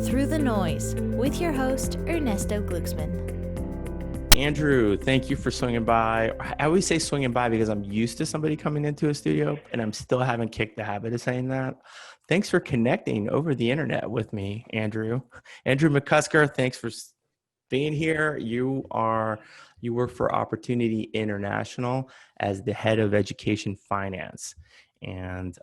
Through the Noise with your host, Ernesto Glucksmann. Andrew, thank you for swinging by. I always say swinging by because I'm used to somebody coming into a studio and I'm still haven't kicked the habit of saying that. Thanks for connecting over the internet with me, Andrew. Andrew McCusker, thanks for being here. You work for Opportunity International as the head of education finance. And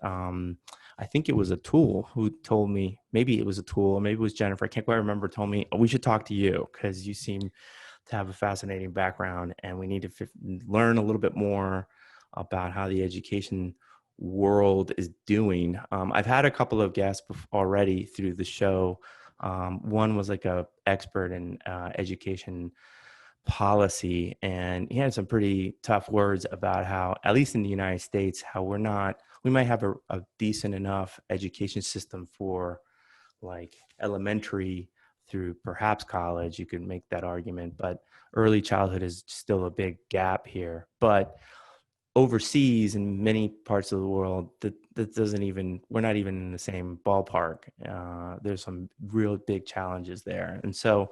I think it was Atul who told me, maybe it was Atul, or maybe it was Jennifer, I can't quite remember, told me, we should talk to you because you seem to have a fascinating background and we need to learn a little bit more about how the education world is doing. I've had a couple of guests already through the show. One was like a expert in education policy, and he had some pretty tough words about how, at least in the United States, how we might have a decent enough education system for like elementary through perhaps college. You could make that argument, but early childhood is still a big gap here. But overseas in many parts of the world, that doesn't even, we're not even in the same ballpark. There's some real big challenges there. And so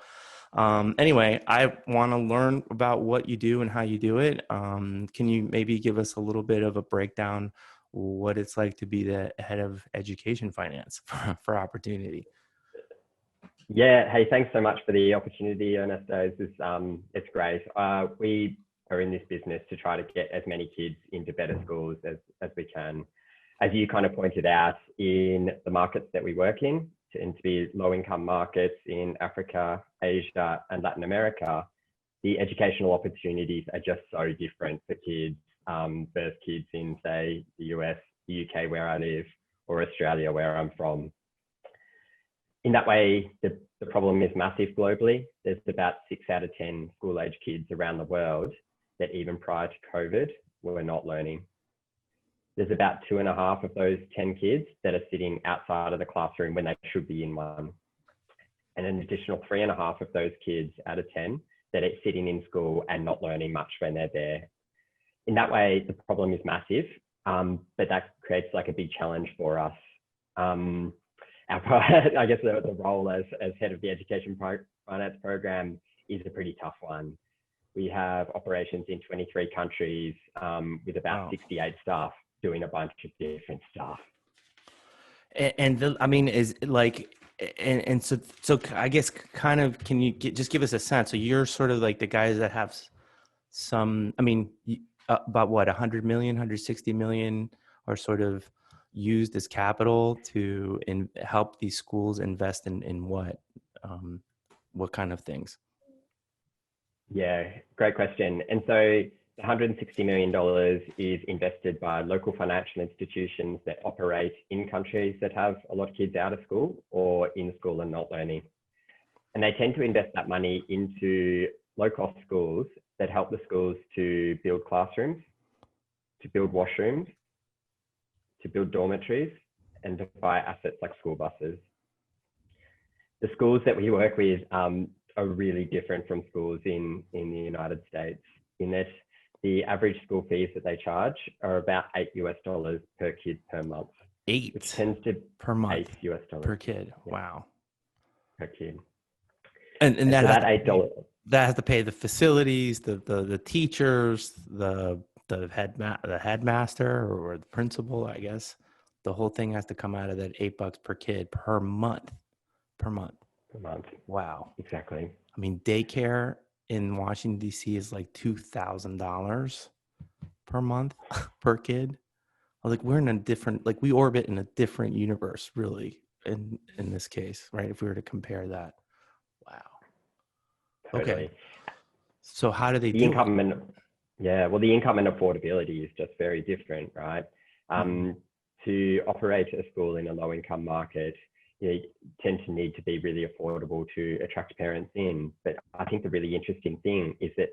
anyway, I want to learn about what you do and how you do it. Can you maybe give us a little bit of a breakdown what it's like to be the head of education finance for Opportunity? Yeah. Hey, thanks so much for the opportunity, Ernesto. It's great. We are in this business to try to get as many kids into better schools as we can. As you kind of pointed out, in the markets that we work in, tend to be low-income markets in Africa, Asia, and Latin America, the educational opportunities are just so different for kids, versus kids in, say, the US, the UK, where I live, or Australia, where I'm from. In that way, the problem is massive globally. There's about 6 out of 10 school-age kids around the world that even prior to COVID were not learning. There's about 2.5 of those 10 kids that are sitting outside of the classroom when they should be in one. And an additional 3.5 of those kids out of 10 that are sitting in school and not learning much when they're there. In that way, the problem is massive, but that creates like a big challenge for us. I guess the role as head of the education finance program is a pretty tough one. We have operations in 23 countries with about 68 staff doing a bunch of different stuff. I mean, is like, and so I guess kind of, can you just give us a sense? So you're sort of like the guys that have some, I mean, about what, 100 million, 160 million are sort of used as capital to help these schools invest in what kind of things? Yeah, great question. And so the $160 million is invested by local financial institutions that operate in countries that have a lot of kids out of school or in school and not learning. And they tend to invest that money into low-cost schools that help the schools to build classrooms, to build washrooms, to build dormitories, and to buy assets like school buses. The schools that we work with are really different from schools in the United States, in that the average school fees that they charge are about $8 per kid per month. Which tends to per month $8 per kid. Yeah. Wow. Per kid. And that, so that $8 that has to pay the facilities, the teachers, the headmaster or the principal, I guess. The whole thing has to come out of that $8 per kid per month. Per month. Wow. Exactly. I mean, daycare in Washington, D.C. is like $2,000 per month per kid. Like we're in a different, like we orbit in a different universe, really, in this case, right? If we were to compare that. Wow. Totally. Okay. So how do they the do income it? The income and affordability is just very different, right? To operate a school in a low income market, you tend to need to be really affordable to attract parents in. But I think the really interesting thing is that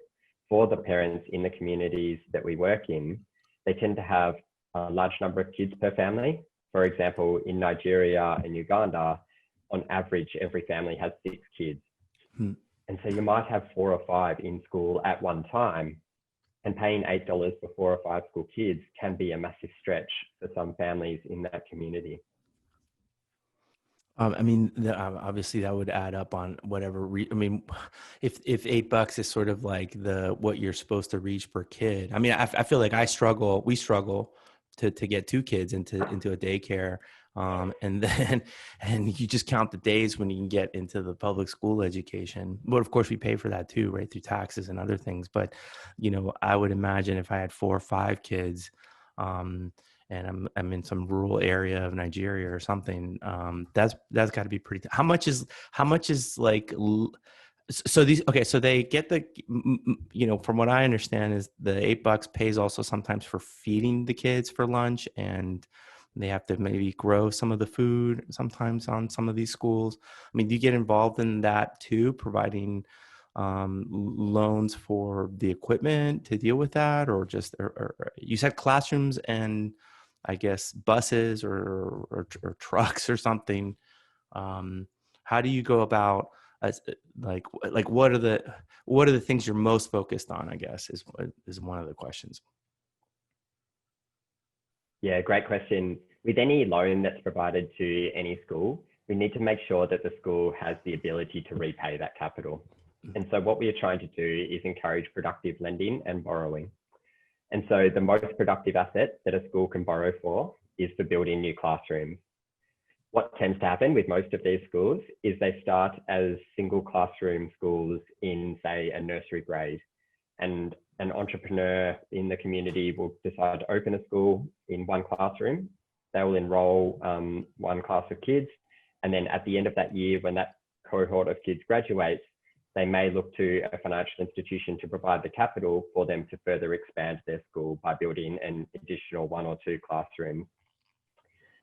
for the parents in the communities that we work in, they tend to have a large number of kids per family. For example, in Nigeria and Uganda, on average, every family has 6 kids. And so you might have 4 or 5 in school at one time, and paying $8 for 4 or 5 school kids can be a massive stretch for some families in that community. I mean, obviously that would add up on whatever. I mean, if $8 is sort of like what you're supposed to reach per kid. I mean, I feel like we struggle to get two kids into a daycare, and then and you just count the days when you can get into the public school education. But of course, we pay for that too, right, through taxes and other things. But I would imagine if I had 4 or 5 kids. And I'm in some rural area of Nigeria or something. That's got to be pretty. How much is like? So so they get from what I understand is the $8 pays also sometimes for feeding the kids for lunch, and they have to maybe grow some of the food sometimes on some of these schools. I mean, do you get involved in that too, providing loans for the equipment to deal with that, or just or you said classrooms and I guess buses or trucks or something. How do you go about like what are the things you're most focused on, I guess is one of the questions. Yeah, great question. With any loan that's provided to any school, we need to make sure that the school has the ability to repay that capital. And so what we are trying to do is encourage productive lending and borrowing. And so the most productive asset that a school can borrow for is for building new classrooms. What tends to happen with most of these schools is they start as single classroom schools in, say, a nursery grade. And an entrepreneur in the community will decide to open a school in one classroom. They will enroll one class of kids. And then at the end of that year, when that cohort of kids graduates, they may look to a financial institution to provide the capital for them to further expand their school by building an additional 1 or 2 classrooms.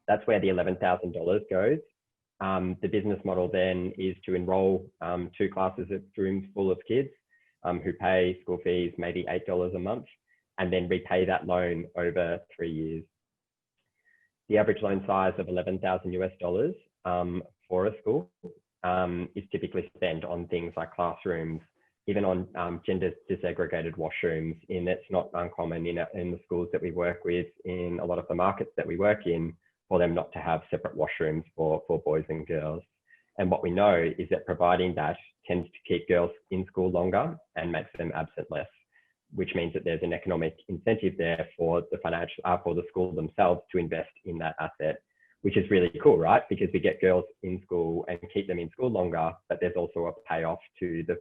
That's where the $11,000 goes. The business model then is to enroll 2 classes of rooms full of kids who pay school fees, maybe $8 a month, and then repay that loan over 3 years. The average loan size of $11,000 for a school is typically spent on things like classrooms, even on gender disaggregated washrooms. And it's not uncommon in the schools that we work with, in a lot of the markets that we work in, for them not to have separate washrooms for boys and girls. And what we know is that providing that tends to keep girls in school longer and makes them absent less, which means that there's an economic incentive there for the school themselves to invest in that asset, which is really cool, right? Because we get girls in school and keep them in school longer, but there's also a payoff to the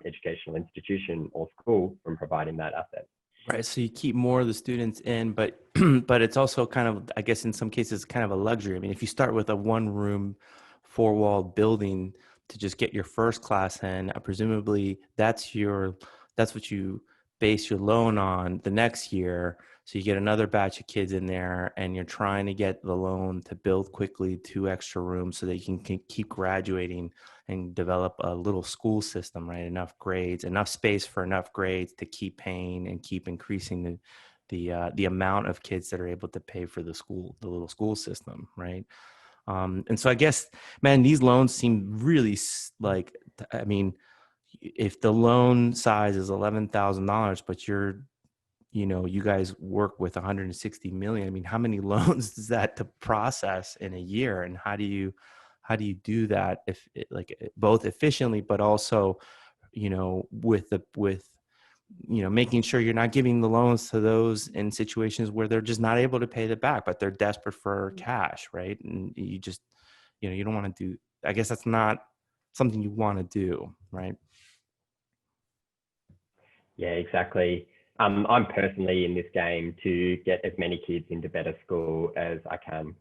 educational institution or school from providing that asset. Right. So you keep more of the students in, but but it's also kind of, I guess in some cases, kind of a luxury. I mean, if you start with a 1-room, 4-walled building to just get your first class in, presumably that's what you base your loan on the next year. So you get another batch of kids in there and you're trying to get the loan to build quickly 2 extra rooms so that you can keep graduating and develop a little school system, right? Enough grades, enough space for enough grades to keep paying and keep increasing the amount of kids that are able to pay for the little school system, right? And so I guess, man, these loans seem really like, I mean, if the loan size is $11,000, but you guys work with 160 million. I mean, how many loans is that to process in a year? And how do you do that both efficiently, but also, with making sure you're not giving the loans to those in situations where they're just not able to pay it back, but they're desperate for cash, right? And you just, you don't want to do, I guess that's not something you want to do, right? Yeah, exactly. I'm personally in this game to get as many kids into better school as I can.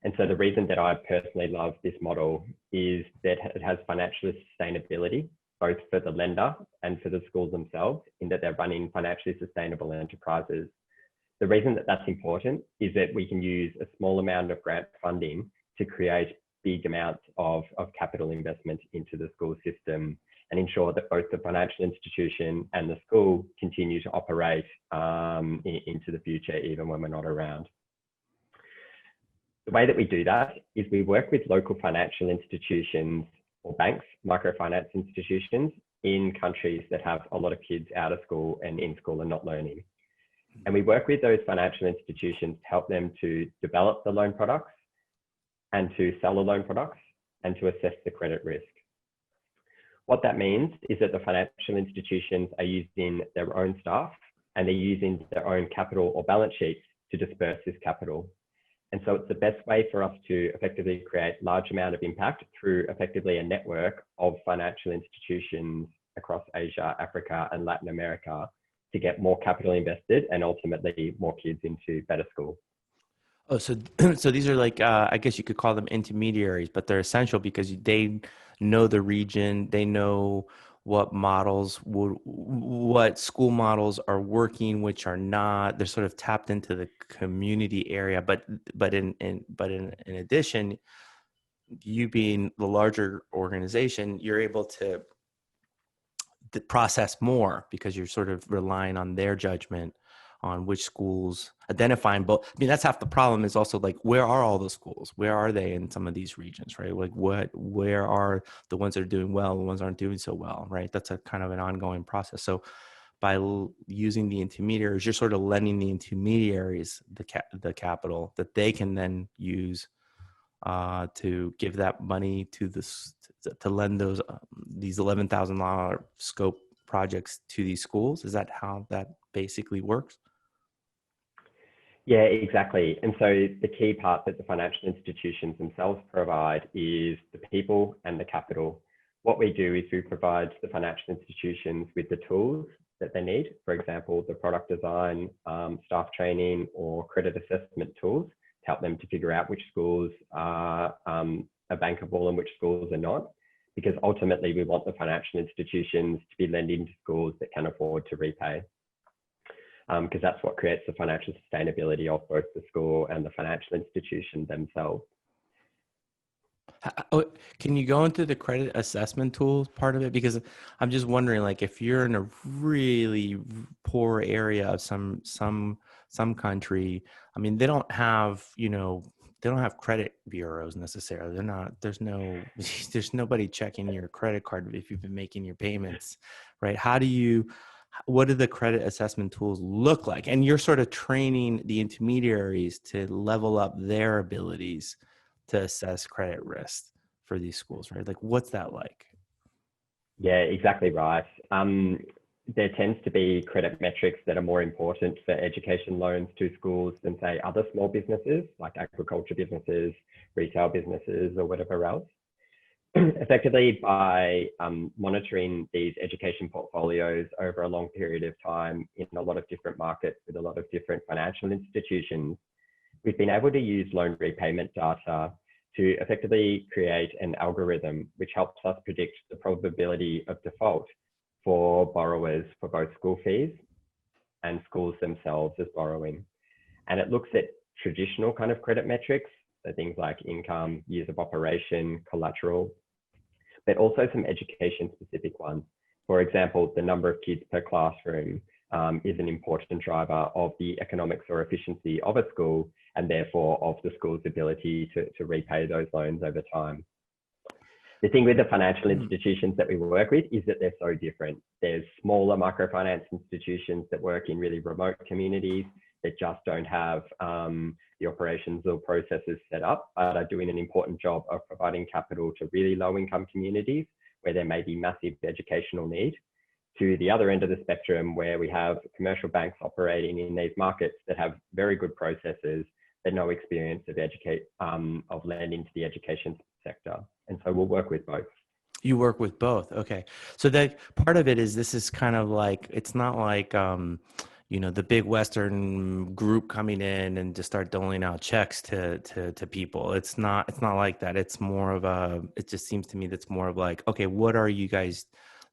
And so the reason that I personally love this model is that it has financial sustainability, both for the lender and for the schools themselves, in that they're running financially sustainable enterprises. The reason that that's important is that we can use a small amount of grant funding to create big amounts of capital investment into the school system and ensure that both the financial institution and the school continue to operate into the future, even when we're not around. The way that we do that is we work with local financial institutions or banks, microfinance institutions in countries that have a lot of kids out of school and in school and not learning. And we work with those financial institutions to help them to develop the loan products and to sell the loan products, and to assess the credit risk. What that means is that the financial institutions are using their own staff and they're using their own capital or balance sheets to disperse this capital. And so it's the best way for us to effectively create large amount of impact through effectively a network of financial institutions across Asia, Africa, and Latin America to get more capital invested and ultimately more kids into better schools. Oh, so so these are like I guess you could call them intermediaries, but they're essential because they know the region, they know what what school models are working, which are not. They're sort of tapped into the community area, but in addition, you being the larger organization, you're able to process more because you're sort of relying on their judgment on which schools, identifying both. I mean, that's half the problem, is also like, where are all the schools? Where are they in some of these regions, right? Like where are the ones that are doing well, the ones that aren't doing so well, right? That's a kind of an ongoing process. So by using the intermediaries, you're sort of lending the intermediaries the capital that they can then use to give that money to to lend those these $11,000 scope projects to these schools. Is that how that basically works? Yeah, exactly. And so the key part that the financial institutions themselves provide is the people and the capital. What we do is we provide the financial institutions with the tools that they need. For example, the product design, staff training, or credit assessment tools to help them to figure out which schools are bankable and which schools are not. Because ultimately we want the financial institutions to be lending to schools that can afford to repay. Because that's what creates the financial sustainability of both the school and the financial institution themselves. Can you go into the credit assessment tools part of it? Because I'm just wondering, like, if you're in a really poor area of some country, I mean, they don't have, they don't have credit bureaus necessarily. There's nobody checking your credit card if you've been making your payments, right? What do the credit assessment tools look like? And you're sort of training the intermediaries to level up their abilities to assess credit risk for these schools, right? Like, what's that like? Yeah, exactly right. There tends to be credit metrics that are more important for education loans to schools than, say, other small businesses like agriculture businesses, retail businesses, or whatever else. Effectively, by monitoring these education portfolios over a long period of time in a lot of different markets with a lot of different financial institutions, we've been able to use loan repayment data to effectively create an algorithm which helps us predict the probability of default for borrowers for both school fees and schools themselves as borrowing. And it looks at traditional kind of credit metrics, so things like income, years of operation, collateral, but also some education specific ones. For example, the number of kids per classroom is an important driver of the economics or efficiency of a school, and therefore of the school's ability to repay those loans over time. The thing with the financial institutions that we work with is that they're so different. There's smaller microfinance institutions that work in really remote communities that just don't have the operations or processes set up, but are doing an important job of providing capital to really low income communities where there may be massive educational need, to the other end of the spectrum where we have commercial banks operating in these markets that have very good processes but no experience of lending to the education sector. And so we'll work with both. You work with both. Okay. So that part of it is, this is kind of like, it's not like, the big Western group coming in and just start doling out checks to people. It's not like that. It's more of it just seems to me that's more of like, okay, what are you guys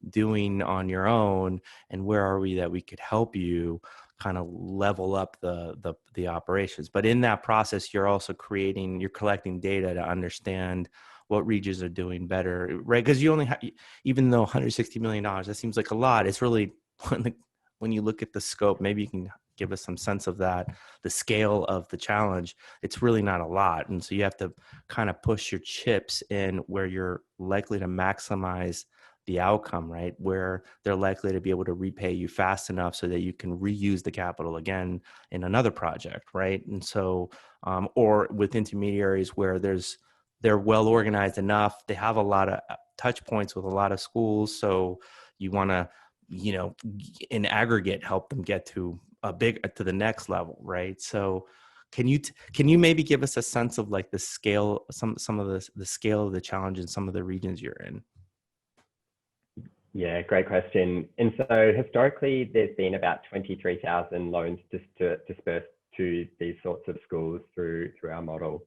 doing on your own, and where are we that we could help you kind of level up the operations. But in that process, you're also collecting data to understand what regions are doing better, right? Because you only have, even though $160 million, that seems like a lot, it's really, when you look at the scope, maybe you can give us some sense of that, the scale of the challenge, it's really not a lot. And so you have to kind of push your chips in where you're likely to maximize the outcome, right? Where they're likely to be able to repay you fast enough so that you can reuse the capital again in another project, right? And so, or with intermediaries where there's they're well organized enough. They have a lot of touch points with a lot of schools. So you want to, in aggregate, help them get to the next level, right? So can you maybe give us a sense of like the scale, some of the scale of the challenge in some of the regions you're in? Yeah, great question. And so historically, there's been about 23,000 loans dispersed to these sorts of schools through our model.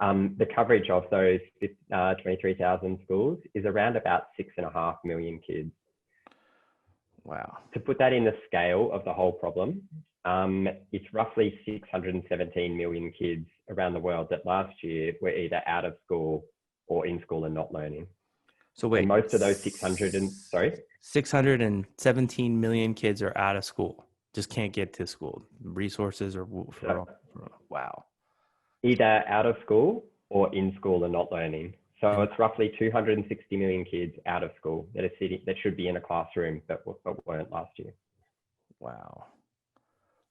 The coverage of those 23,000 schools is around about 6.5 million kids. Wow. To put that in the scale of the whole problem, it's roughly 617 million kids around the world that last year were either out of school or in school and not learning. So wait, and most of those 617 million kids are out of school, just can't get to school, resources or wow. Either out of school or in school and not learning. So it's roughly 260 million kids out of school that should be in a classroom but weren't last year. Wow.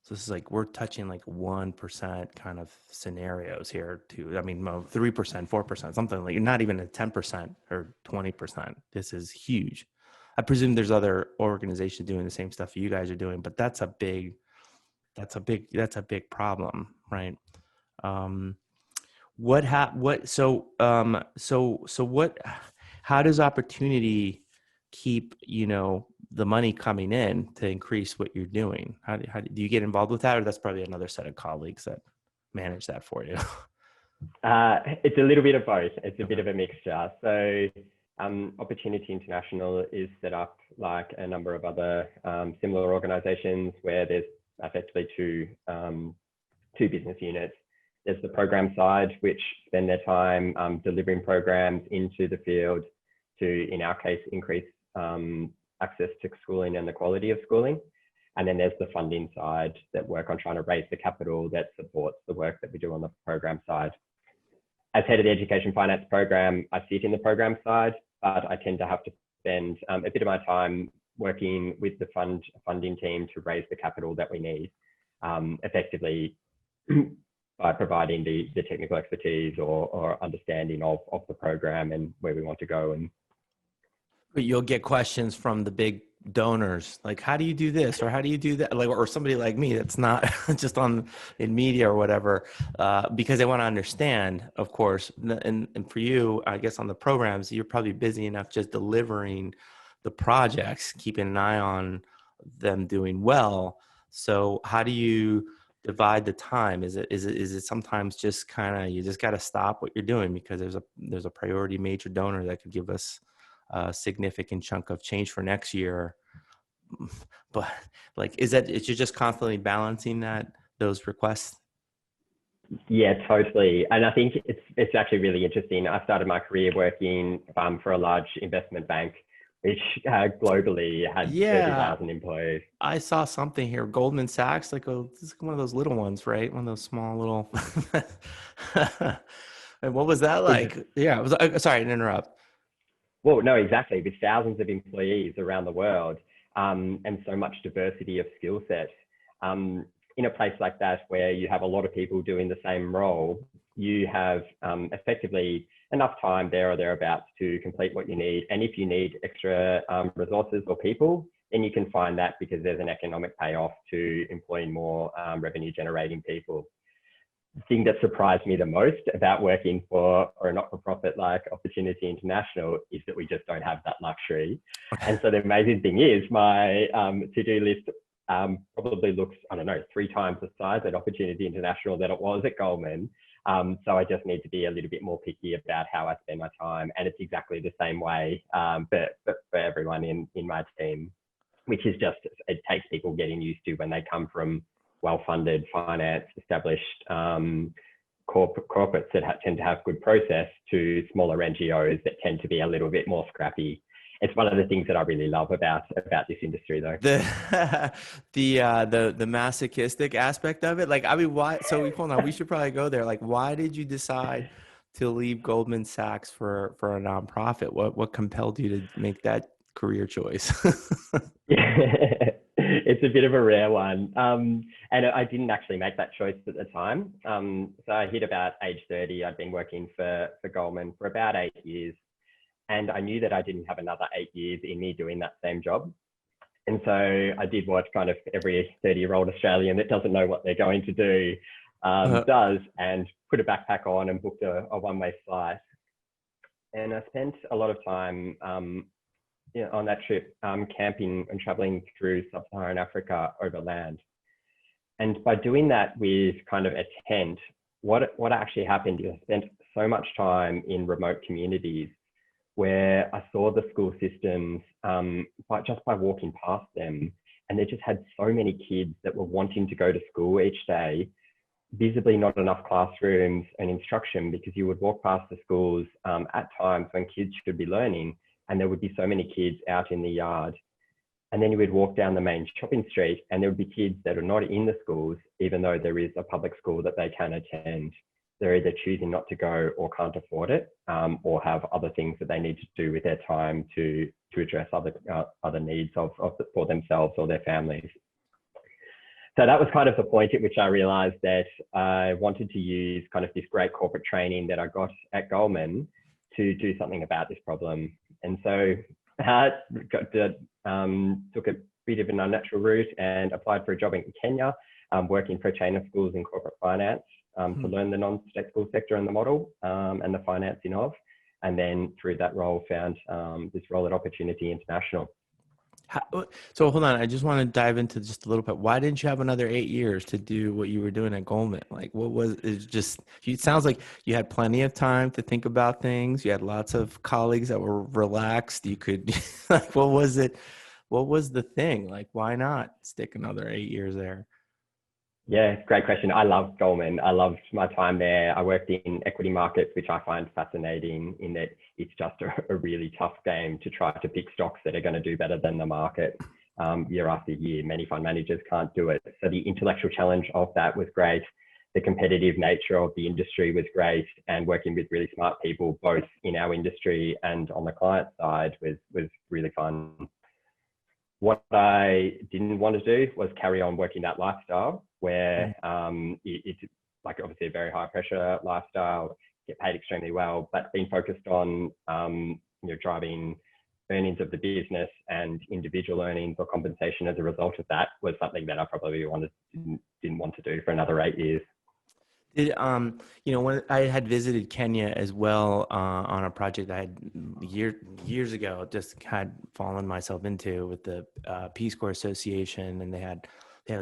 So this is like, we're touching like 1% kind of scenarios here too. I mean, 3%, 4%, something like, not even a 10% or 20%. This is huge. I presume there's other organizations doing the same stuff you guys are doing, but that's a big problem, right? How does opportunity keep, the money coming in to increase what you're doing? How do you get involved with that? Or that's probably another set of colleagues that manage that for you? It's a little bit of both. It's a bit of a mixture. So Opportunity International is set up like a number of other similar organizations where there's effectively two business units. There's the program side, which spend their time delivering programs into the field to, in our case, increase access to schooling and the quality of schooling. And then there's the funding side that work on trying to raise the capital that supports the work that we do on the program side. As head of the education finance program, I sit in the program side, but I tend to have to spend a bit of my time working with the funding team to raise the capital that we need, effectively by providing the technical expertise or understanding of the program and where we want to go. And but you'll get questions from the big donors, like, how do you do this? Or how do you do that? Like, or somebody like me that's not just in media or whatever, because they want to understand, of course. And for you, I guess on the programs, you're probably busy enough just delivering the projects, keeping an eye on them doing well. So how do you divide the time? Is it sometimes just kind of, you just got to stop what you're doing because there's a priority major donor that could give us a significant chunk of change for next year? But like, you're just constantly balancing those requests? Yeah, totally. And I think it's actually really interesting. I started my career working for a large investment bank, which globally had 30,000 employees. I saw something here, Goldman Sachs, this is one of those little ones, right? One of those small little. And what was that like? Yeah, it was. Sorry to interrupt. Well, no, exactly. With thousands of employees around the world and so much diversity of skill set, in a place like that where you have a lot of people doing the same role, you have effectively enough time there or thereabouts to complete what you need. And if you need extra resources or people, then you can find that because there's an economic payoff to employing more revenue generating people. The thing that surprised me the most about working for a not-for-profit like Opportunity International is that we just don't have that luxury. And so the amazing thing is my to-do list probably looks, 3 times the size at Opportunity International than it was at Goldman. So I just need to be a little bit more picky about how I spend my time. And it's exactly the same way but for everyone in my team, which is just, it takes people getting used to when they come from well-funded, finance, established corporates that tend to have good process to smaller NGOs that tend to be a little bit more scrappy. It's one of the things that I really love about this industry, though. The masochistic aspect of it, like, I mean, why? So hold on, we should probably go there. Like, why did you decide to leave Goldman Sachs for a nonprofit? What compelled you to make that career choice? It's a bit of a rare one. And I didn't actually make that choice at the time. So I hit about age 30. I'd been working for Goldman for about 8 years. And I knew that I didn't have another 8 years in me doing that same job. And so I did what kind of every 30-year-old Australian that doesn't know what they're going to do does, and put a backpack on and booked a one-way flight. And I spent a lot of time on that trip camping and traveling through sub-Saharan Africa overland. And by doing that with kind of a tent, what actually happened is I spent so much time in remote communities where I saw the school systems just by walking past them. And they just had so many kids that were wanting to go to school each day, visibly not enough classrooms and instruction, because you would walk past the schools at times when kids should be learning, and there would be so many kids out in the yard. And then you would walk down the main shopping street and there would be kids that are not in the schools, even though there is a public school that they can attend. They're either choosing not to go or can't afford it, or have other things that they need to do with their time to address other needs for themselves or their families. So that was kind of the point at which I realized that I wanted to use kind of this great corporate training that I got at Goldman to do something about this problem. And so I took a bit of an unnatural route and applied for a job in Kenya, working for a chain of schools in corporate finance, to learn the non-state school sector and the model and the financing of. And then through that role found this role at Opportunity International. So hold on, I just want to dive into just a little bit. Why didn't you have another 8 years to do what you were doing at Goldman? Like, what was it? Just, it sounds like you had plenty of time to think about things. You had lots of colleagues that were relaxed. You could, like, what was it? What was the thing? Like, why not stick another 8 years there? Yeah, great question. I loved Goldman. I loved my time there. I worked in equity markets, which I find fascinating in that it's just a really tough game to try to pick stocks that are going to do better than the market year after year. Many fund managers can't do it. So the intellectual challenge of that was great. The competitive nature of the industry was great, and working with really smart people, both in our industry and on the client side, was really fun. What I didn't want to do was carry on working that lifestyle where it's like obviously a very high pressure lifestyle, get paid extremely well, but being focused on driving earnings of the business and individual earnings or compensation as a result of that was something that I probably didn't want to do for another 8 years. Did when I had visited Kenya as well on a project I had years ago, just had fallen myself into with the Peace Corps Association, and they had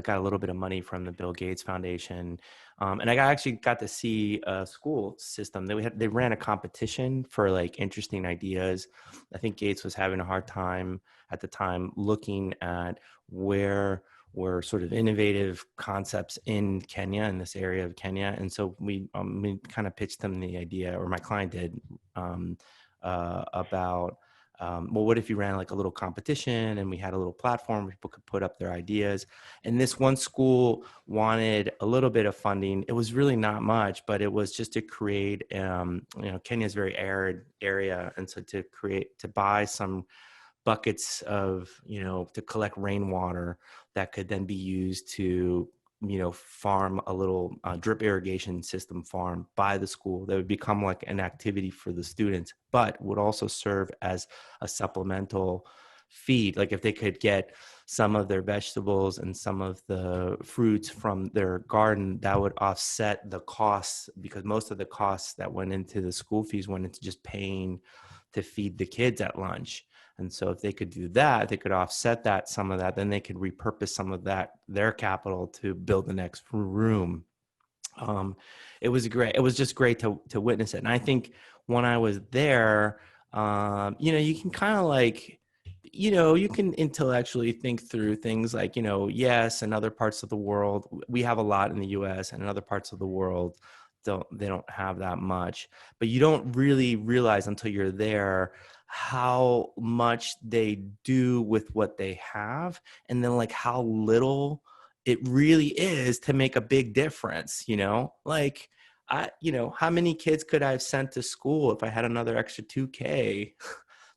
got a little bit of money from the Bill Gates Foundation, and I actually got to see a school system. They ran a competition for like interesting ideas. I think Gates was having a hard time at the time looking at where were sort of innovative concepts in Kenya, in this area of Kenya. And so we kind of pitched them the idea, or my client did, about, well, what if you ran like a little competition and we had a little platform where people could put up their ideas. And this one school wanted a little bit of funding. It was really not much, but it was just to create, Kenya is a very arid area. And so to buy some buckets of, to collect rainwater that could then be used to, farm a little drip irrigation system farm by the school that would become like an activity for the students, but would also serve as a supplemental feed. Like if they could get some of their vegetables and some of the fruits from their garden, that would offset the costs, because most of the costs that went into the school fees went into just paying to feed the kids at lunch. And so if they could do that, they could offset some of that, then they could repurpose some of their capital to build the next room. It was just great to witness it. And I think when I was there, you can kind of like, you can intellectually think through things like, yes, in other parts of the world, we have a lot in the US, and in other parts of the world, they don't have that much. But you don't really realize until you're there how much they do with what they have, and then like how little it really is to make a big difference. Like how many kids could I have sent to school if I had another extra $2,000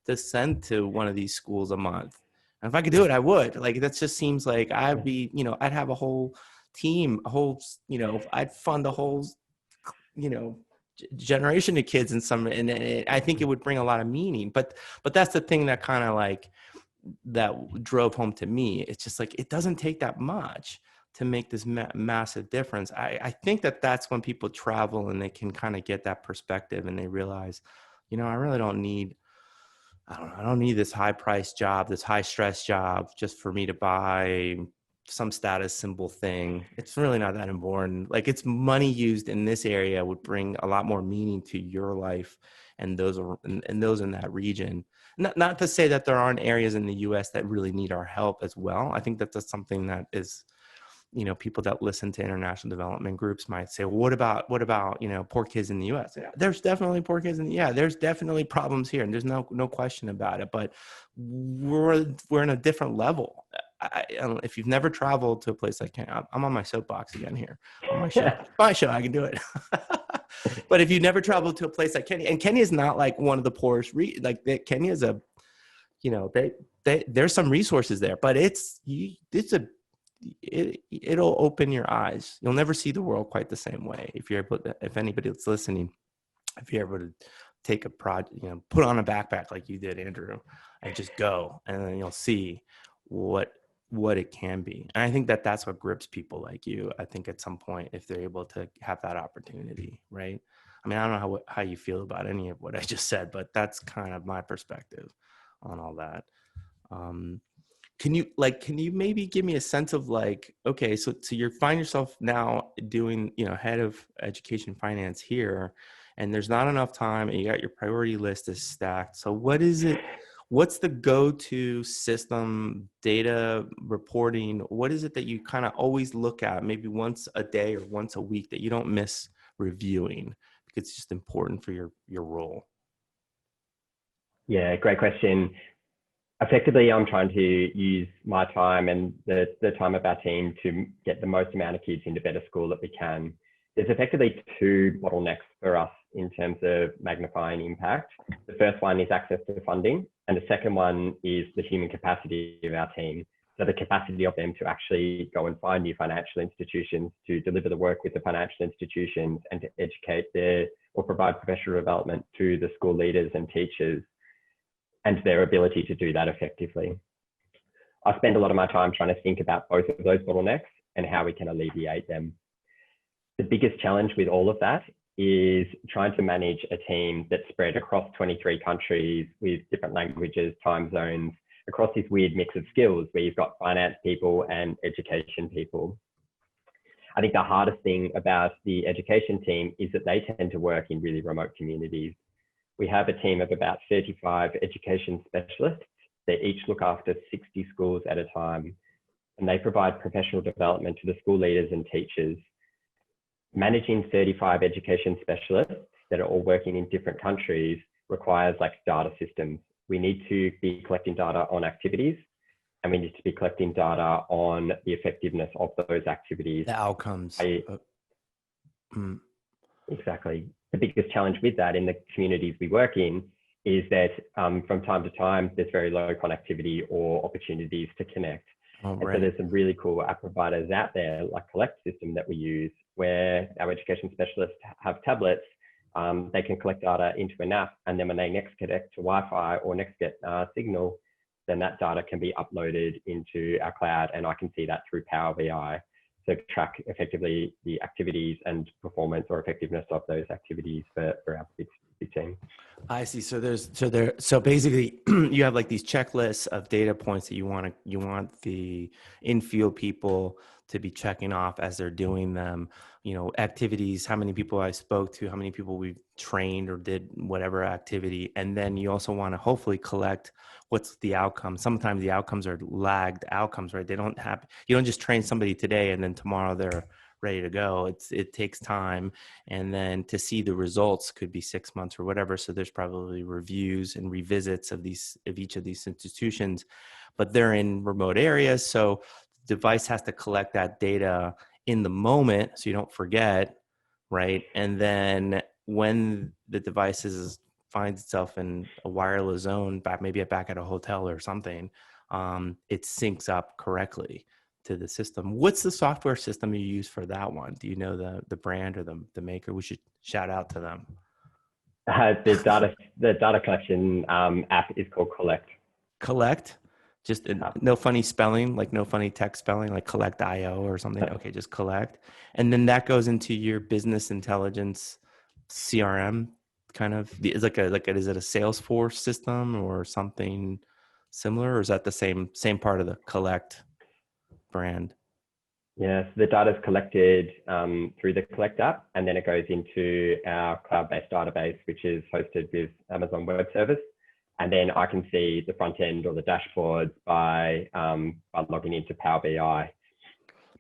to send to one of these schools a month? And if I could do it, I would. Like, that just seems like I'd be, I'd have a whole team, I'd fund a whole, generation of kids and I think it would bring a lot of meaning. But that's the thing that kind of like, that drove home to me. It's just like, it doesn't take that much to make this massive difference. I think that's when people travel and they can kind of get that perspective and they realize, I really don't need, I don't need this high price job, this high stress job just for me to buy some status symbol thing. It's really not that important. Like, it's money used in this area would bring a lot more meaning to your life and those in that region. Not to say that there aren't areas in the US that really need our help as well. I think that's something that is, people that listen to international development groups might say, well, what about, poor kids in the US? Yeah, there's definitely poor kids there's definitely problems here. And there's no question about it, but we're in a different level. If you've never traveled to a place like Kenya, I'm on my soapbox again here on my show. My show, I can do it. But if you've never traveled to a place like Kenya, and Kenya is not like one of the poorest, Kenya is there's some resources there, but it'll open your eyes. You'll never see the world quite the same way if anybody that's listening, if you're able to take a project, put on a backpack like you did, Andrew, and just go, and then you'll see what it can be. And I think that's what grips people like you. I think at some point, if they're able to have that opportunity, right? I mean, I don't know how you feel about any of what I just said, but that's kind of my perspective on all that. Can you maybe give me a sense of like, okay, so you find yourself now doing, head of education finance here, and there's not enough time, and you got your priority list is stacked. So what's the go-to system, data reporting? What is it that you kind of always look at maybe once a day or once a week that you don't miss reviewing because it's just important for your role? Yeah, great question. Effectively, I'm trying to use my time and the time of our team to get the most amount of kids into better school that we can. There's effectively two bottlenecks for us in terms of magnifying impact. The first one is access to funding, and the second one is the human capacity of our team. So the capacity of them to actually go and find new financial institutions, to deliver the work with the financial institutions, and to educate or provide professional development to the school leaders and teachers, and their ability to do that effectively. I spend a lot of my time trying to think about both of those bottlenecks and how we can alleviate them. The biggest challenge with all of that is trying to manage a team that's spread across 23 countries with different languages, time zones, across this weird mix of skills where you've got finance people and education people. I think the hardest thing about the education team is that they tend to work in really remote communities. We have a team of about 35 education specialists. They each look after 60 schools at a time, and they provide professional development to the school leaders and teachers. Managing 35 education specialists that are all working in different countries requires like data systems. We need to be collecting data on activities, and we need to be collecting data on the effectiveness of those activities. The outcomes. Exactly. The biggest challenge with that in the communities we work in is that from time to time, there's very low connectivity or opportunities to connect. Oh, and right. so there's some really cool app providers out there, like Collect System that we use, where our education specialists have tablets. They can collect data into an app, and then when they next connect to Wi-Fi or next get signal, then that data can be uploaded into our cloud, and I can see that through Power BI. So track effectively the activities and performance or effectiveness of those activities for our big team. I see. So basically you have like these checklists of data points that you want the in-field people to be checking off as they're doing them, activities, how many people I spoke to, how many people we've trained or did whatever activity. And then you also want to hopefully collect what's the outcome. Sometimes the outcomes are lagged outcomes, right? You don't just train somebody today and then tomorrow they're ready to go. It takes time. And then to see the results could be 6 months or whatever. So there's probably reviews and revisits of each of these institutions, but they're in remote areas. So the device has to collect that data in the moment so you don't forget, right? And then when the device finds itself in a wireless zone, back at a hotel or something, it syncs up correctly to the system. What's the software system you use for that one? Do you know the brand or the maker? We should shout out to them. The data collection app is called Collect. Collect? Just no funny spelling, like no funny text spelling, like Collect.io or something. Okay, just Collect. And then that goes into your business intelligence CRM kind of. Is is it a Salesforce system or something similar, or is that the same part of the Collect brand? Yes, the data is collected through the Collect app, and then it goes into our cloud-based database, which is hosted with Amazon Web Service. And then I can see the front end or the dashboards by logging into Power BI.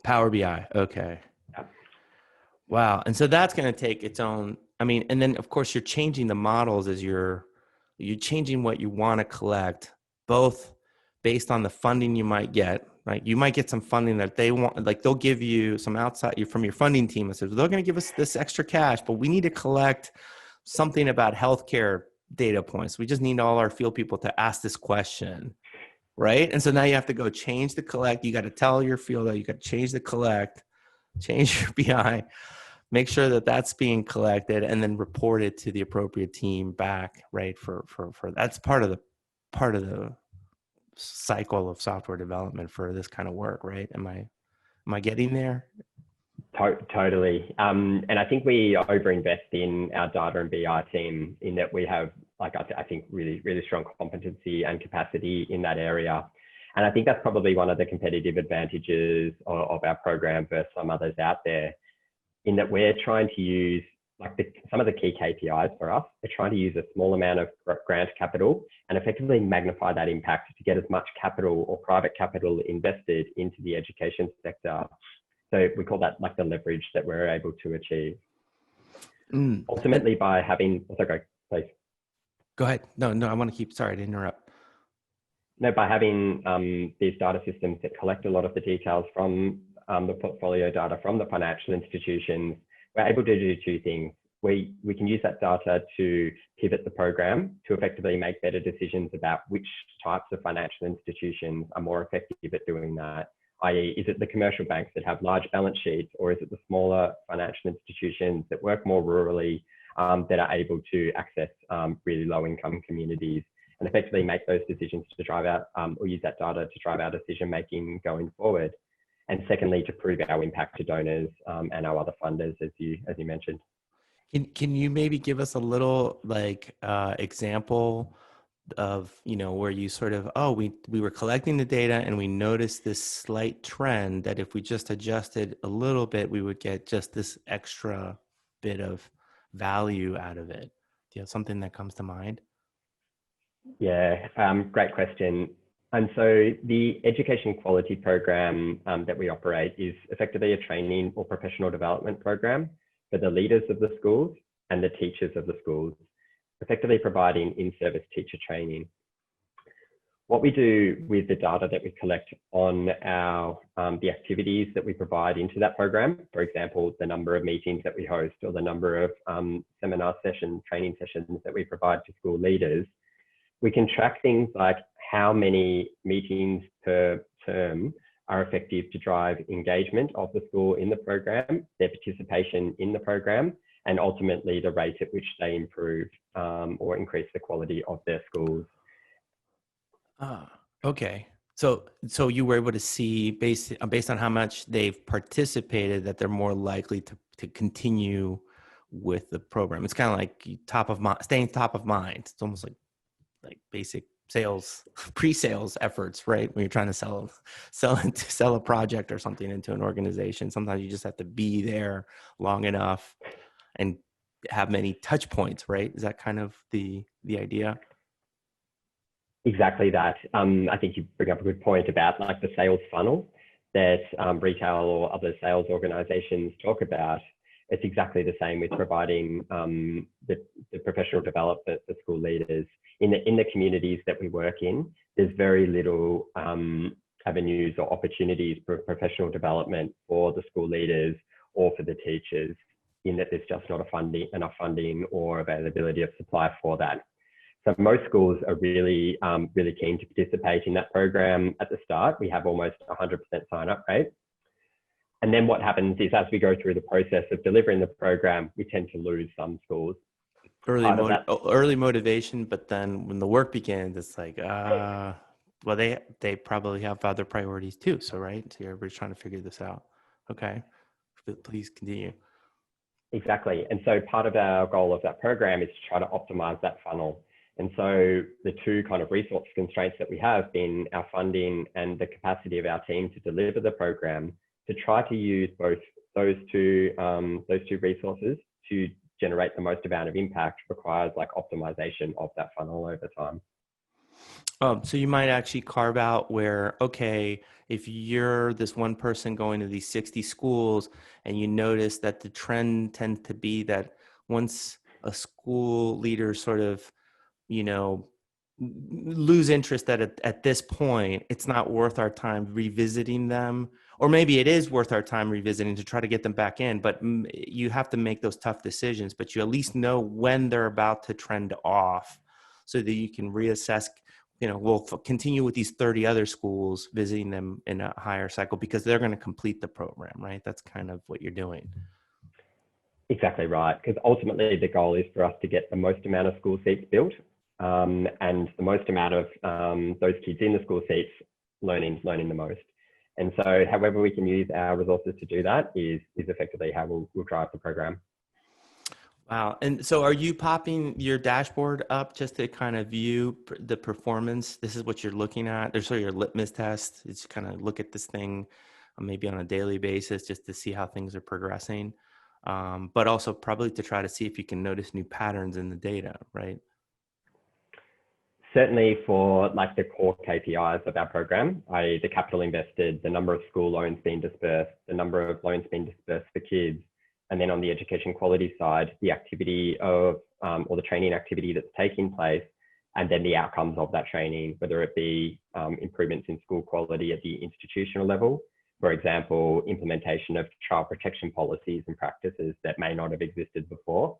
Power BI, okay. Yeah. Wow, and so that's going to take its own. I mean, and then of course you're changing the models as you're changing what you want to collect, both based on the funding you might get. Right, you might get some funding that they want, like they'll give you some outside from your funding team that says they're going to give us this extra cash, but we need to collect something about healthcare data points. We just need all our field people to ask this question, right? And so now you have to go change the Collect. You got to tell your field that you got to change the Collect, change your BI, make sure that that's being collected, and then report it to the appropriate team back, right? For that's part of the cycle of software development for this kind of work, right? Am I getting there? Totally. And I think we overinvest in our data and BI team in that we have, like, I think really, really strong competency and capacity in that area. And I think that's probably one of the competitive advantages of our program versus some others out there, in that we're trying to use, like, some of the key KPIs for us. We're trying to use a small amount of grant capital and effectively magnify that impact to get as much capital or private capital invested into the education sector. So we call that like the leverage that we're able to achieve. Ultimately, by having, please. Go ahead. No, I want to keep, sorry to interrupt. No, by having these data systems that collect a lot of the details from the portfolio data from the financial institutions, we're able to do two things. We can use that data to pivot the program to effectively make better decisions about which types of financial institutions are more effective at doing that. I.e., is it the commercial banks that have large balance sheets, or is it the smaller financial institutions that work more rurally that are able to access really low income communities, and effectively make those decisions to drive out or use that data to drive our decision making going forward. And secondly, to prove our impact to donors and our other funders, as you mentioned. Can you maybe give us a little example of, where you sort of, we were collecting the data and we noticed this slight trend that if we just adjusted a little bit, we would get just this extra bit of value out of it? Do you have something that comes to mind? Yeah, great question. And so the education quality program that we operate is effectively a training or professional development program for the leaders of the schools and the teachers of the schools, effectively providing in-service teacher training. What we do with the data that we collect on our the activities that we provide into that program, for example, the number of meetings that we host or the number of seminar sessions, training sessions that we provide to school leaders, we can track things like how many meetings per term are effective to drive engagement of the school in the program, their participation in the program, and ultimately the rate at which they improve or increase the quality of their schools. Okay. So you were able to see based on how much they've participated that they're more likely to continue with the program. It's kind of like staying top of mind. It's almost like basic sales, pre-sales efforts, right? When you're trying to sell a project or something into an organization, sometimes you just have to be there long enough and have many touch points, right? Is that kind of the idea? Exactly that. I think you bring up a good point about like the sales funnel that retail or other sales organizations talk about. It's exactly the same with providing the professional development for school leaders. In the communities that we work in, there's very little avenues or opportunities for professional development for the school leaders or for the teachers, in that there's just not enough funding or availability of supply for that. So most schools are really, really keen to participate in that program at the start. We have almost 100% sign-up rate. And then what happens is as we go through the process of delivering the program, we tend to lose some schools. Early motivation, but then when the work begins, it's like, well, they probably have other priorities too. So, right? So everybody's trying to figure this out. Okay, please continue. Exactly. And so part of our goal of that program is to try to optimize that funnel. And so the two kind of resource constraints that we have been our funding and the capacity of our team to deliver the program, to try to use both those two resources to generate the most amount of impact requires like optimization of that funnel over time. So you might actually carve out where, okay, if you're this one person going to these 60 schools and you notice that the trend tends to be that once a school leader sort of, lose interest at this point, it's not worth our time revisiting them. Or maybe it is worth our time revisiting to try to get them back in, but you have to make those tough decisions, but you at least know when they're about to trend off so that you can reassess. We'll continue with these 30 other schools, visiting them in a higher cycle because they're going to complete the program, right? That's kind of what you're doing. Exactly right. Because ultimately the goal is for us to get the most amount of school seats built and the most amount of those kids in the school seats learning the most. And so however we can use our resources to do that is effectively how we'll drive the program. Wow. And so are you popping your dashboard up just to kind of view the performance? This is what you're looking at. There's sort of your litmus test. It's kind of look at this thing maybe on a daily basis just to see how things are progressing. But also probably to try to see if you can notice new patterns in the data, right? Certainly for like the core KPIs of our program, the capital invested, the number of school loans being dispersed, the number of loans being dispersed for kids, and then on the education quality side, the activity of, or the training activity that's taking place, and then the outcomes of that training, whether it be improvements in school quality at the institutional level, for example, implementation of child protection policies and practices that may not have existed before,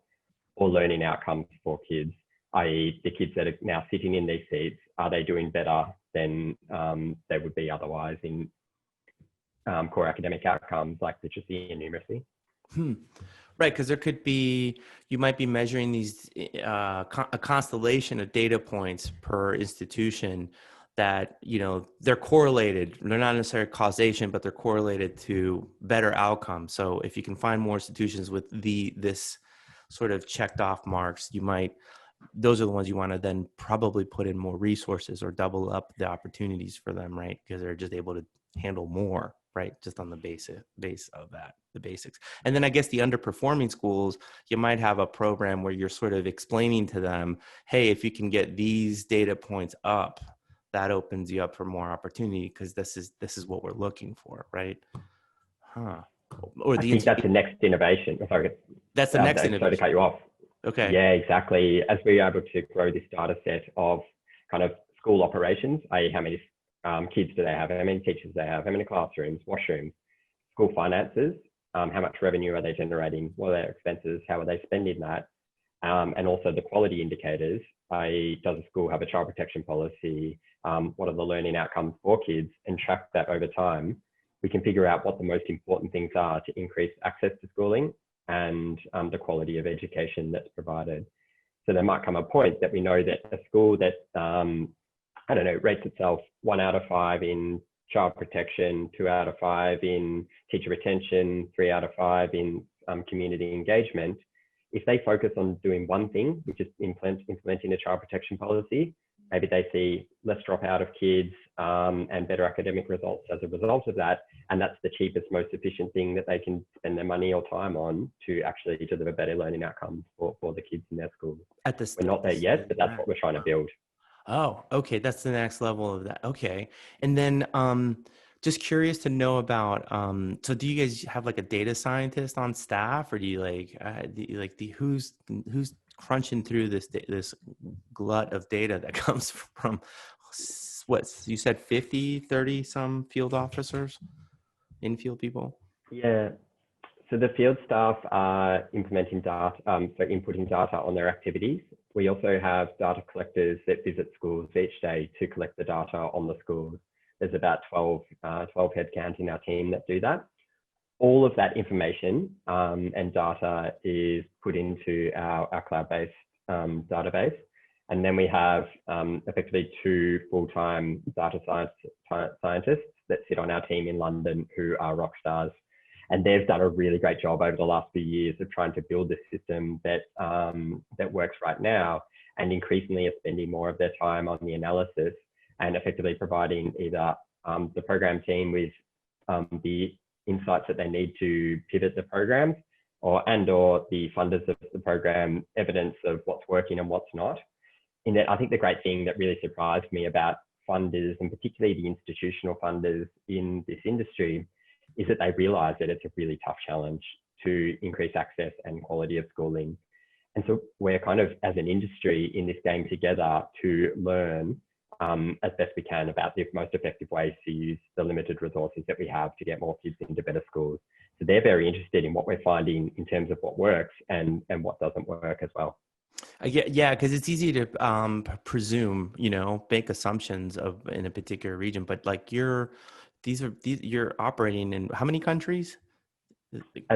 or learning outcomes for kids, i.e. the kids that are now sitting in these seats, are they doing better than they would be otherwise in core academic outcomes like literacy and numeracy? Right, because there could be, you might be measuring these, a constellation of data points per institution that, they're correlated. They're not necessarily causation, but they're correlated to better outcomes. So if you can find more institutions with this sort of checked off marks, those are the ones you want to then probably put in more resources or double up the opportunities for them, right? Because they're just able to handle more, right? Just on the base of that, the basics. And then I guess the underperforming schools, you might have a program where you're sort of explaining to them, hey, if you can get these data points up, that opens you up for more opportunity because this is what we're looking for, right? Or I think that's the next innovation. Sorry, that's the next innovation. Sorry to cut you off. Okay. Yeah, exactly. As we're able to grow this data set of kind of school operations, i.e. how many kids do they have, how many teachers do they have, how many classrooms, washrooms, school finances, how much revenue are they generating, what are their expenses, how are they spending that, and also the quality indicators, i.e. does the school have a child protection policy, what are the learning outcomes for kids, and track that over time. We can figure out what the most important things are to increase access to schooling and the quality of education that's provided. So there might come a point that we know that a school that, rates itself 1 out of 5 in child protection, 2 out of 5 in teacher retention, 3 out of 5 in community engagement, if they focus on doing one thing, which is implementing a child protection policy, maybe they see less dropout of kids and better academic results as a result of that. And that's the cheapest, most efficient thing that they can spend their money or time on to actually deliver better learning outcomes for the kids in their schools. We're not there yet, but that's what we're trying to build. Oh, okay. That's the next level of that. Okay. And then just curious to know about, so do you guys have like a data scientist on staff, or do you who's crunching through this glut of data that comes from what you said, 30 some field officers, in-field people? Yeah. So the field staff are implementing data, so inputting data on their activities. We also have data collectors that visit schools each day to collect the data on the schools. There's about 12 headcount in our team that do that. All of that information and data is put into our cloud-based database. And then we have effectively 2 full-time data scientists that sit on our team in London who are rock stars. And they've done a really great job over the last few years of trying to build this system that works right now, and increasingly are spending more of their time on the analysis and effectively providing either the program team with the insights that they need to pivot the programs, or the funders of the program evidence of what's working and what's not. In that, I think the great thing that really surprised me about funders, and particularly the institutional funders in this industry, is that they realise that it's a really tough challenge to increase access and quality of schooling. And so we're kind of, as an industry, in this game together to learn as best we can about the most effective ways to use the limited resources that we have to get more kids into better schools. So they're very interested in what we're finding in terms of what works and what doesn't work as well. Yeah, because it's easy to presume, make assumptions in a particular region, but like you're operating in how many countries?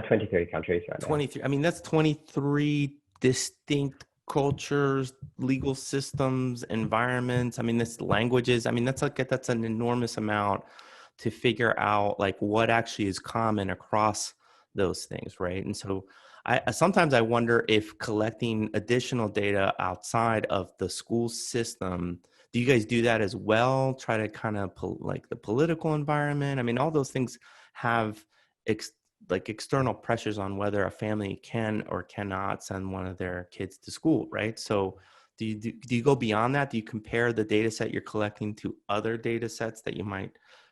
23 countries right now. 23. I mean, that's 23 distinct cultures, legal systems, environments. I mean, that's languages. I mean, that's an enormous amount to figure out like what actually is common across those things, right? And so sometimes I wonder if collecting additional data outside of the school system, do you guys do that as well? Try to kind of like the political environment? I mean, all those things have external pressures on whether a family can or cannot send one of their kids to school, right? So do you go beyond that? Do you compare the data set you're collecting to other data sets that you might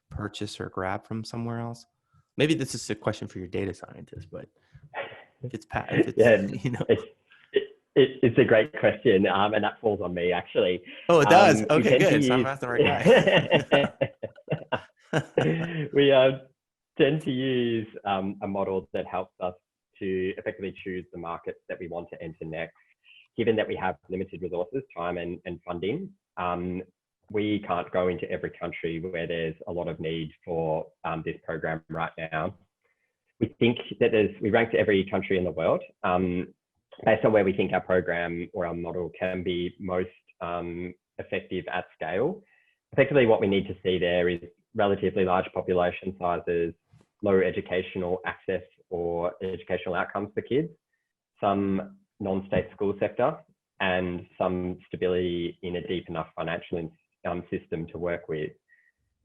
purchase or grab from somewhere else? Maybe this is a question for your data scientist, but it's a great question, and that falls on me actually. Oh, it does. Okay, good. So I'm asking the right guy. We tend to use a model that helps us to effectively choose the markets that we want to enter next. Given that we have limited resources, time and funding, we can't go into every country where there's a lot of need for this program right now. We think that we ranked every country in the world based on where we think our program or our model can be most effective at scale. Effectively, what we need to see there is relatively large population sizes, low educational access or educational outcomes for kids, some non-state school sector, and some stability in a deep enough financial system to work with.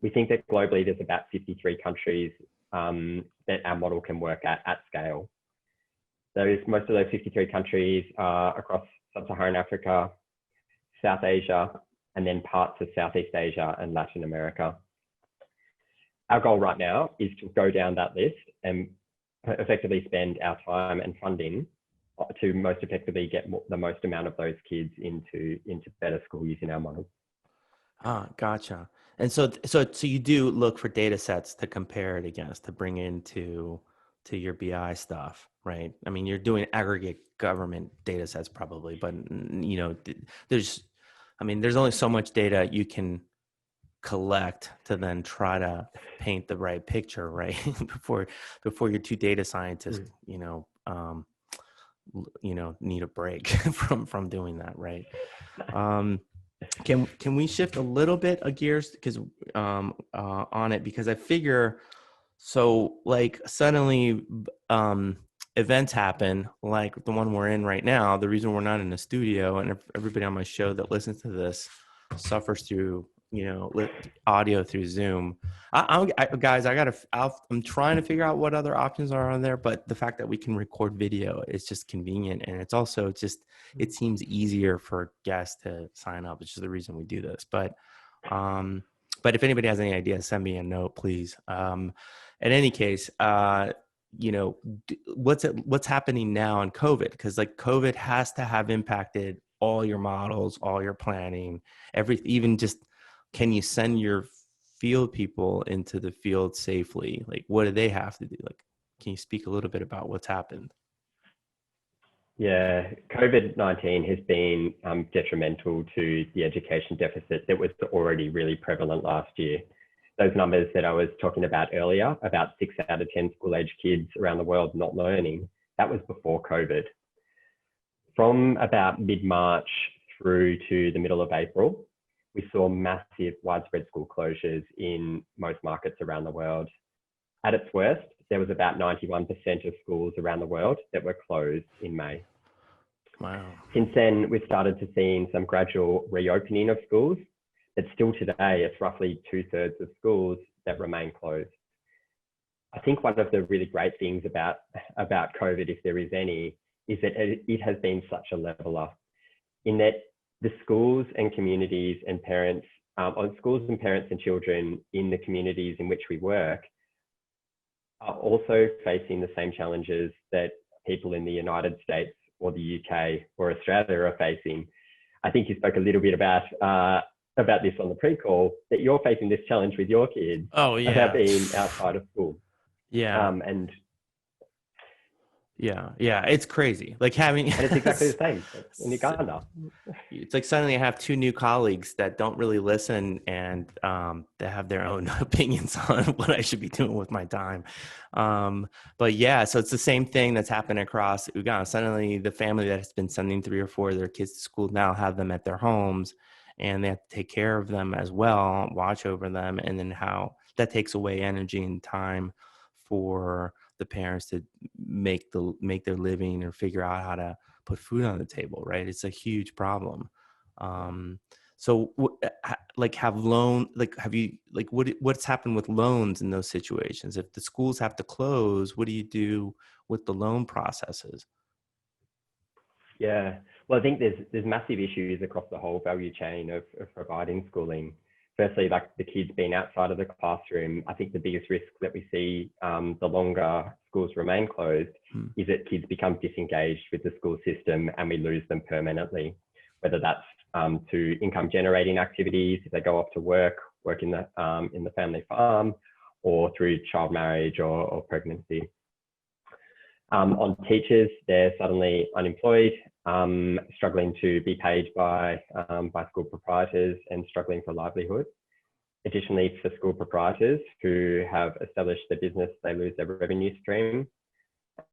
We think that globally there's about 53 countries that our model can work at scale. Most of those 53 countries are across Sub-Saharan Africa, South Asia, and then parts of Southeast Asia and Latin America. Our goal right now is to go down that list and effectively spend our time and funding to most effectively get the most amount of those kids into better school using our model. Gotcha. And so you do look for data sets to compare it against, to bring into your BI stuff, right? I mean, you're doing aggregate government data sets probably, but there's only so much data you can collect to then try to paint the right picture, right? before your 2 data scientists, need a break from doing that, right? Can we shift a little bit of gears because on it, because I figure so like suddenly events happen like the one we're in right now. The reason we're not in a studio, and everybody on my show that listens to this suffers through audio through Zoom. I'm trying to figure out what other options are on there, but the fact that we can record video is just convenient, and it's also it seems easier for guests to sign up, which is the reason we do this. But if anybody has any ideas, send me a note, please. In any case, what's happening now in COVID? Because like COVID has to have impacted all your models, all your planning, even just. Can you send your field people into the field safely? Like, what do they have to do? Like, can you speak a little bit about what's happened? Yeah, COVID-19 has been detrimental to the education deficit that was already really prevalent last year. Those numbers that I was talking about earlier, about 6 out of 10 school-age kids around the world not learning, that was before COVID. From about mid-March through to the middle of April, we saw massive widespread school closures in most markets around the world. At its worst, there was about 91% of schools around the world that were closed in May. Wow. Since then, we've started to see some gradual reopening of schools, but still today, it's roughly 2/3 of schools that remain closed. I think one of the really great things about COVID, if there is any, is that it has been such a leveler in that the schools and communities and parents, schools and parents and children in the communities in which we work are also facing the same challenges that people in the United States or the UK or Australia are facing. I think you spoke a little bit about this on the pre-call, that you're facing this challenge with your kids. Oh, yeah. About being outside of school. Yeah. Yeah, it's crazy. Like having, and it's exactly the same in Uganda. It's like suddenly I have 2 new colleagues that don't really listen, and they have their own opinions on what I should be doing with my time. But yeah, so it's the same thing that's happened across Uganda. Suddenly the family that has been sending 3 or 4 of their kids to school now have them at their homes, and they have to take care of them as well, watch over them, and then how that takes away energy and time for the parents to make their living or figure out how to put food on the table, right? It's a huge problem. So what's happened with loans in those situations? If the schools have to close, what do you do with the loan processes? Yeah, well, I think there's massive issues across the whole value chain of providing schooling. Firstly, like the kids being outside of the classroom, I think the biggest risk that we see the longer schools remain closed is that kids become disengaged with the school system and we lose them permanently, whether that's to income generating activities, if they go off to work in the family farm, or through child marriage or pregnancy. On teachers, they're suddenly unemployed, struggling to be paid by school proprietors and struggling for livelihood. Additionally, for school proprietors who have established their business, they lose their revenue stream.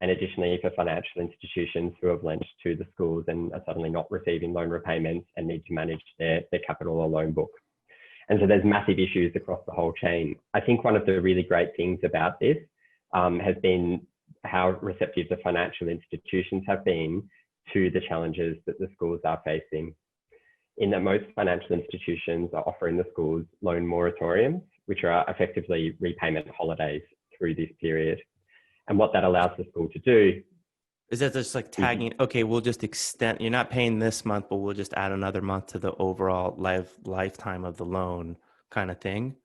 And additionally, for financial institutions who have lent to the schools and are suddenly not receiving loan repayments and need to manage their capital or loan book. And so there's massive issues across the whole chain. I think one of the really great things about this has been how receptive the financial institutions have been to the challenges that the schools are facing. In that most financial institutions are offering the schools loan moratoriums, which are effectively repayment holidays through this period. And what that allows the school to do is that just like tagging, okay, we'll just extend, you're not paying this month, but we'll just add another month to the overall lifetime of the loan kind of thing.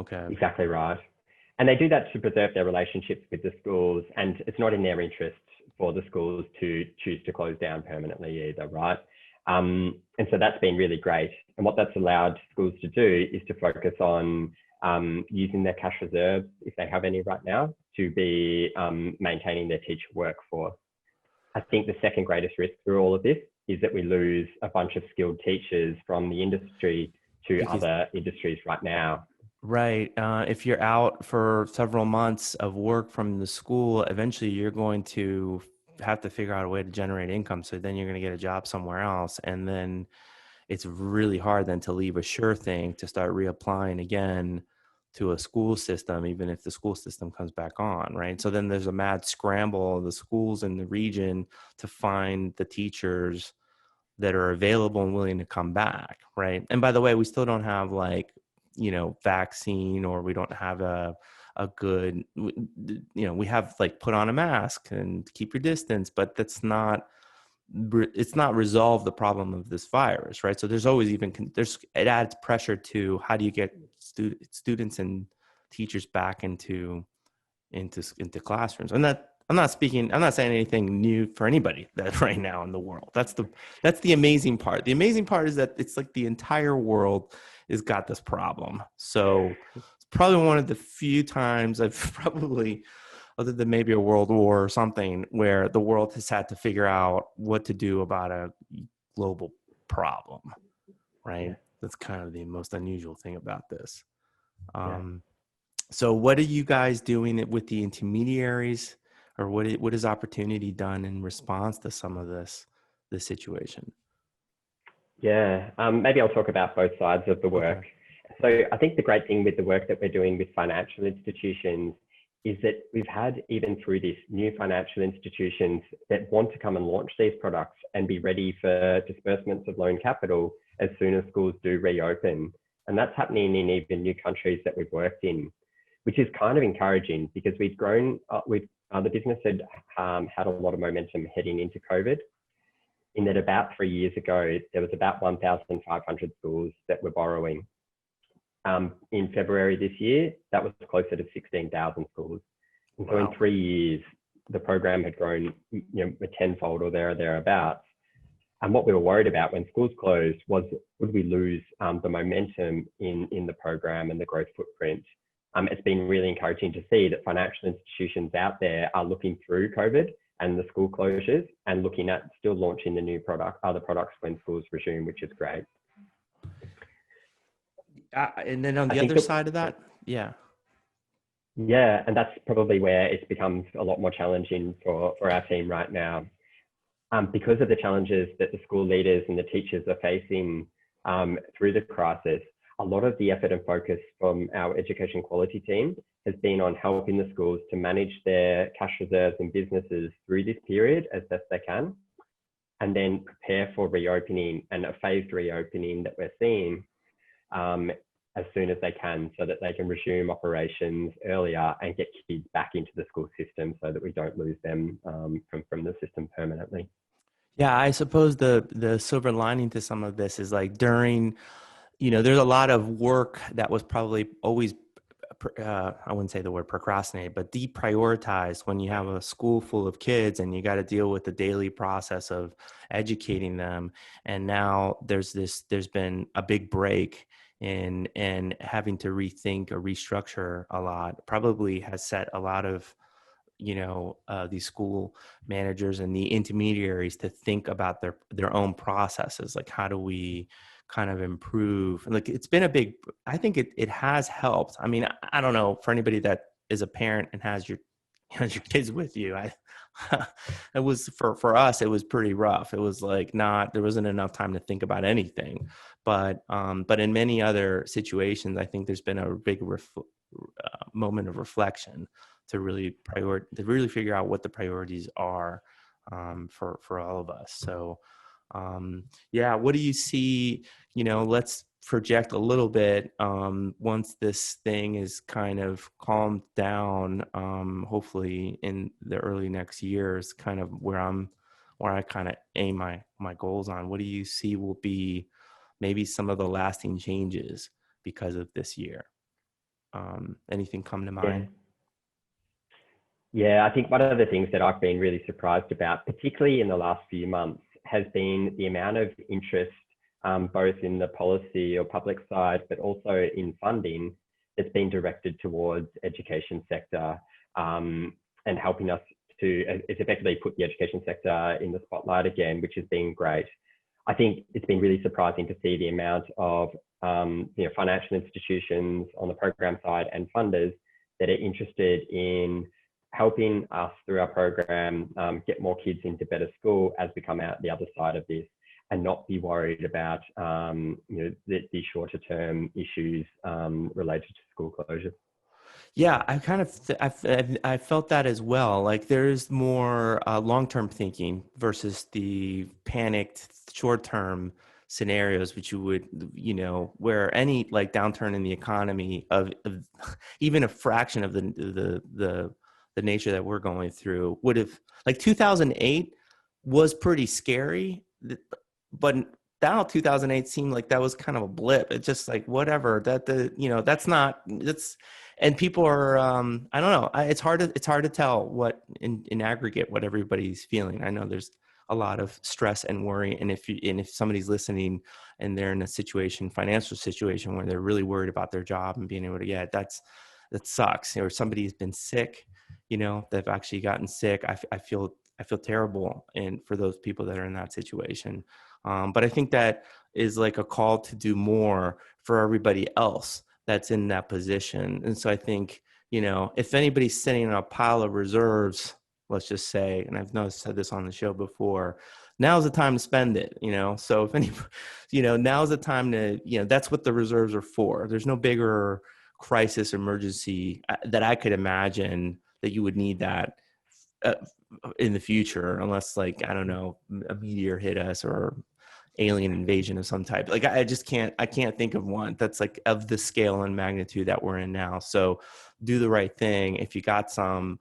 Okay. Exactly right. And they do that to preserve their relationships with the schools, and it's not in their interest for the schools to choose to close down permanently either, right? And so that's been really great. And what that's allowed schools to do is to focus on using their cash reserves, if they have any right now, to be maintaining their teacher workforce. I think the second greatest risk through all of this is that we lose a bunch of skilled teachers from the industry to other industries right now. Right. If you're out for several months of work from the school, eventually you're going to have to figure out a way to generate income. So then you're going to get a job somewhere else. And then it's really hard then to leave a sure thing to start reapplying again to a school system, even if the school system comes back on, right? So then there's a mad scramble of the schools in the region to find the teachers that are available and willing to come back, right? And by the way, we still don't have vaccine, or we don't have a good, we have like put on a mask and keep your distance, but it's not resolved the problem of this virus, right? So there's always it adds pressure to how do you get students and teachers back into classrooms. And that I'm not saying anything new for anybody that right now in the world. That's the amazing part. The amazing part is that it's like the entire world has got this problem. So it's probably one of the few times I've probably other than maybe a world war or something, where the world has had to figure out what to do about a global problem, right? Yeah. That's kind of the most unusual thing about this. Yeah. So what are you guys doing with the intermediaries, or what has Opportunity done in response to some of this situation? Yeah, maybe I'll talk about both sides of the work. Okay. So I think the great thing with the work that we're doing with financial institutions is that we've had, even through this, new financial institutions that want to come and launch these products and be ready for disbursements of loan capital as soon as schools do reopen. And that's happening in even new countries that we've worked in, which is kind of encouraging because we've grown, the business had had a lot of momentum heading into COVID. In that about 3 years ago, there was about 1,500 schools that were borrowing. In February this year, that was closer to 16,000 schools. And so Wow. in 3 years, the program had grown, a tenfold or thereabouts. And what we were worried about when schools closed was, would we lose the momentum in the program and the growth footprint? It's been really encouraging to see that financial institutions out there are looking through COVID and the school closures and looking at still launching the other products when schools resume, which is great. And then on the other side of that, yeah. Yeah, and that's probably where it becomes a lot more challenging for our team right now. Because of the challenges that the school leaders and the teachers are facing through the crisis, a lot of the effort and focus from our education quality team has been on helping the schools to manage their cash reserves and businesses through this period as best they can, and then prepare for reopening and a phased reopening that we're seeing as soon as they can, so that they can resume operations earlier and get kids back into the school system so that we don't lose them from the system permanently. Yeah, I suppose the silver lining to some of this is like during, there's a lot of work that was probably always, I wouldn't say the word procrastinated, but deprioritized when you have a school full of kids and you got to deal with the daily process of educating them. And now there's been a big break in having to rethink or restructure a lot. Probably has set a lot of these school managers and the intermediaries to think about their own processes. Like, how do we kind of improve? Like, it's been I think it has helped. I mean, I don't know, for anybody that is a parent and has your kids with you, it was for us, it was pretty rough. It was like there wasn't enough time to think about anything. But in many other situations, I think there's been a big moment of reflection to really figure out what the priorities are for all of us. So what do you see? Let's project a little bit once this thing is kind of calmed down. Hopefully in the early next year is kind of where I kind of aim my goals on. What do you see will be maybe some of the lasting changes because of this year? Anything come to mind? Yeah, I think one of the things that I've been really surprised about, particularly in the last few months, has been the amount of interest, both in the policy or public side, but also in funding that's been directed towards education sector and helping us to effectively put the education sector in the spotlight again, which has been great. I think it's been really surprising to see the amount of financial institutions on the program side and funders that are interested in helping us through our program get more kids into better school as we come out the other side of this, and not be worried about the shorter term issues related to school closure. Yeah, I felt that as well. Like, there's more long-term thinking versus the panicked short-term scenarios, which you would, where any like downturn in the economy of even a fraction of the nature that we're going through would have, like 2008 was pretty scary, but now 2008 seemed like that was kind of a blip. It's just like, whatever, and people are, I don't know. It's hard to tell what in aggregate, what everybody's feeling. I know there's a lot of stress and worry. And if somebody's listening and they're in a financial situation where they're really worried about their job and being able to get, that sucks. Or somebody's been sick, that have actually gotten sick. I feel terrible and for those people that are in that situation. But I think that is like a call to do more for everybody else that's in that position. And so I think, if anybody's sitting on a pile of reserves, let's just say, and I've said this on the show before, now's the time to spend it, So if any, now's the time to, that's what the reserves are for. There's no bigger crisis emergency that I could imagine that you would need that in the future, unless like, I don't know, a meteor hit us or alien invasion of some type. Like I can't think of one that's like of the scale and magnitude that we're in now. So do the right thing. If you got some,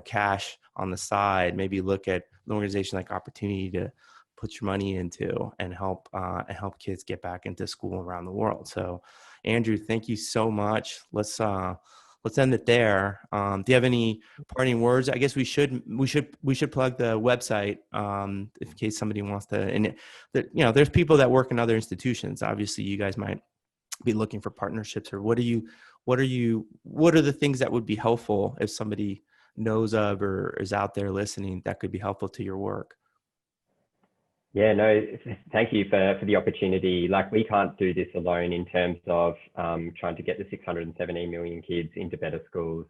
cash on the side, maybe look at an organization like Opportunity to put your money into and help kids get back into school around the world. So Andrew, thank you so much. Let's end it there. Do you have any parting words? I guess we should plug the website in case somebody wants to. And there's people that work in other institutions. Obviously, you guys might be looking for partnerships, or what are the things that would be helpful if somebody knows of or is out there listening that could be helpful to your work? Yeah, no, thank you for the opportunity. Like, we can't do this alone in terms of trying to get the 617 million kids into better schools.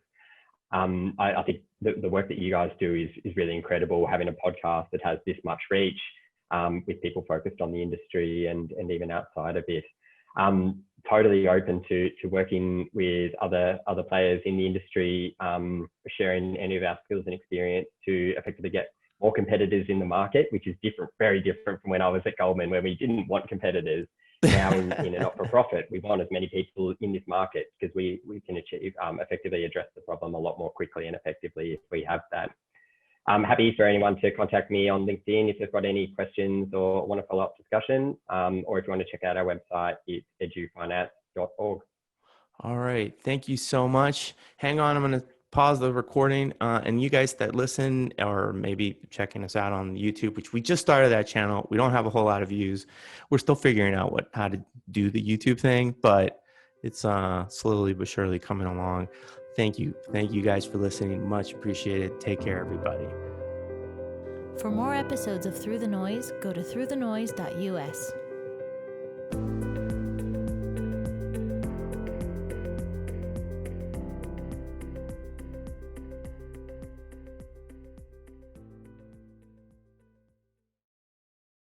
I think the work that you guys do is really incredible, having a podcast that has this much reach with people focused on the industry and even outside of it. Totally open to working with other players in the industry, sharing any of our skills and experience to effectively get more competitors in the market, which is very different from when I was at Goldman, where we didn't want competitors. Now in a not-for-profit, we want as many people in this market because we can achieve effectively address the problem a lot more quickly and effectively if we have that. I'm happy for anyone to contact me on LinkedIn if they've got any questions or want to follow up discussion, or if you want to check out our website, it's edufinance.org. All right. Thank you so much. Hang on. I'm going to pause the recording, and you guys that listen or maybe checking us out on YouTube, which we just started that channel. We don't have a whole lot of views. We're still figuring out how to do the YouTube thing, but it's slowly but surely coming along. Thank you guys for listening. Much appreciated. Take care, everybody. For more episodes of Through the Noise, go to throughthenoise.us.